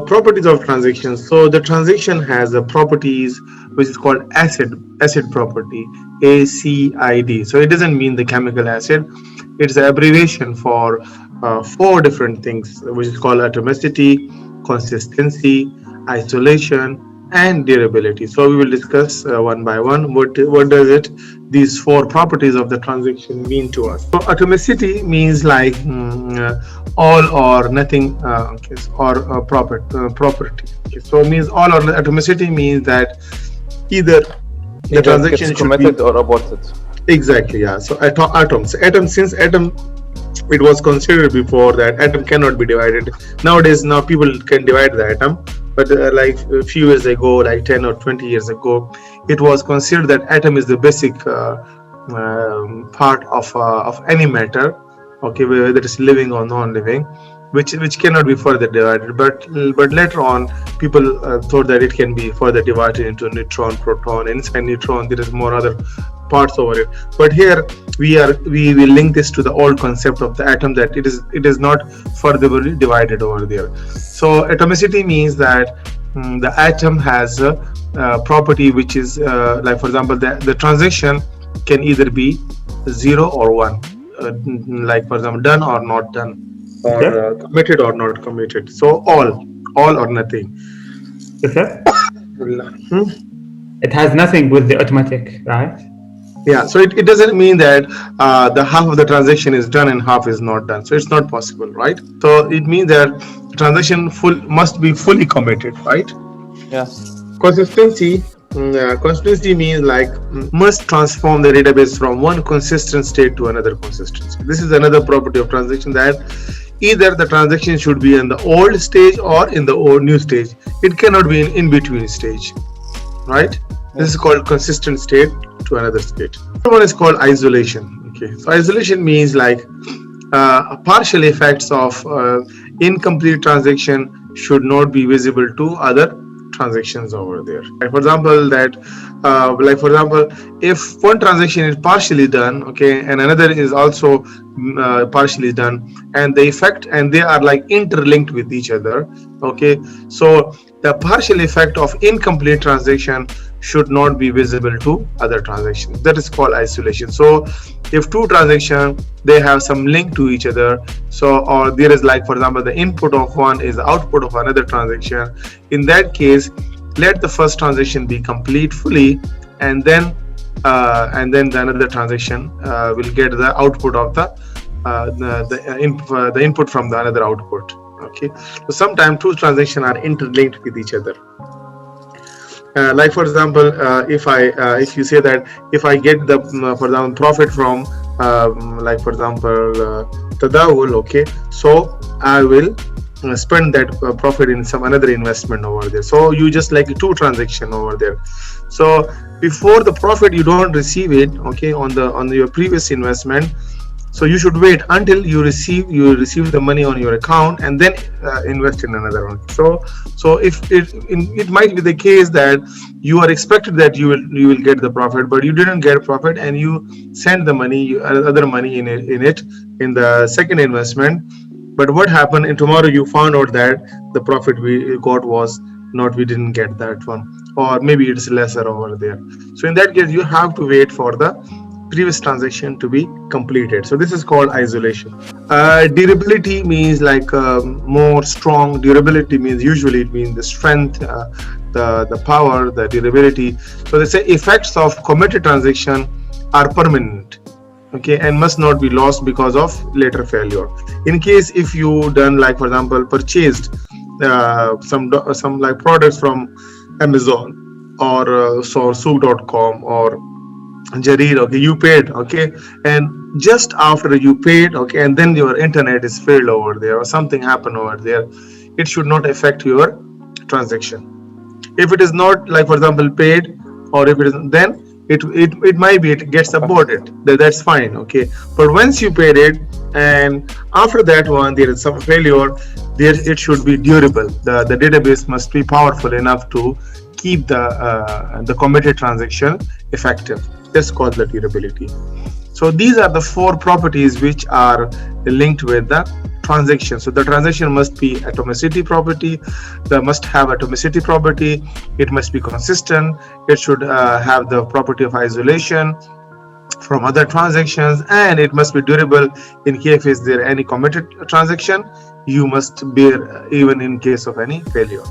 Properties of transactions. So the transaction has a properties which is called acid property, ACID. So it doesn't mean the chemical acid. It's an abbreviation for four different things, which is called atomicity, consistency, isolation, and durability. So we will discuss one by one. What does it? These four properties of the transaction mean to us. So atomicity means like all or nothing, okay, or property. Okay, so it means all or atomicity means that either the transaction should be committed or aborted. Exactly, yeah. So atoms, since atom, it was considered before that atom cannot be divided. Nowadays, now people can divide the atom, but like a few years ago, like 10 or 20 years ago, it was considered that atom is the basic part of any matter, okay, whether it's living or non-living, which cannot be further divided. But later on, people thought that it can be further divided into neutron, proton. Inside neutron, there is more other parts over it. But here we will link this to the old concept of the atom, that it is not further divided over there. So atomicity means that the atom has a property which is like, for example, the transaction can either be 0 or 1, like for example, done or not done, or committed or not committed. So all or nothing. Okay. It has nothing with the automatic, right? Yeah, so it doesn't mean that the half of the transaction is done and half is not done. So it's not possible, right? So it means that the transaction must be fully committed, right? Yeah. Consistency means like must transform the database from one consistent state to another consistent state. This is another property of transaction, that either the transaction should be in the old stage or in the old new stage. It cannot be in between stage, right? This is called consistent state to another state. The one is called isolation. Okay, so isolation means like partial effects of incomplete transaction should not be visible to other transactions over there. Like for example, if one transaction is partially done, okay, and another is also partially done, and the effect, and they are like interlinked with each other, okay, so the partial effect of incomplete transaction should not be visible to other transactions. That is called isolation. So if two transactions, they have some link to each other, so, or there is like, for example, the input of one is the output of another transaction, in that case, let the first transaction be complete fully, and then the another transaction will get the output of the input from the another output. Okay, so sometimes two transactions are interlinked with each other. Like for example, if you say that if I get the for example profit from like for example Tadawul, okay, so I will spend that profit in some another investment over there. So you just like two transaction over there. So before the profit, you don't receive it, okay, on your previous investment. So you should wait until you receive the money on your account, and then invest in another one. So if it might be the case that you are expected that you will get the profit, but you didn't get profit, and you send the money, other money in the second investment. But what happened? And tomorrow you found out that the profit we got was not, we didn't get that one, or maybe it's lesser over there. So in that case, you have to wait for the previous transaction to be completed. So this is called isolation. Durability means like more strong. Durability means, usually it means the strength, the power, the durability. So they say effects of committed transaction are permanent, okay, and must not be lost because of later failure. In case if you done, like for example, purchased some like products from Amazon or source.com or Jareer, okay, you paid, okay, and just after you paid, okay, and then your internet is failed over there or something happened over there, it should not affect your transaction. If it is not, like for example, paid, or if it is, then it might be it gets aborted. That's fine, okay. But once you paid it, and after that one there is some failure, there it should be durable. The database must be powerful enough to keep the committed transaction effective. That's called the durability. So these are the four properties which are linked with the transaction. So the transaction must be atomicity property. They must have atomicity property. It must be consistent. It should have the property of isolation from other transactions, and it must be durable. In case is there any committed transaction, you must bear even in case of any failure.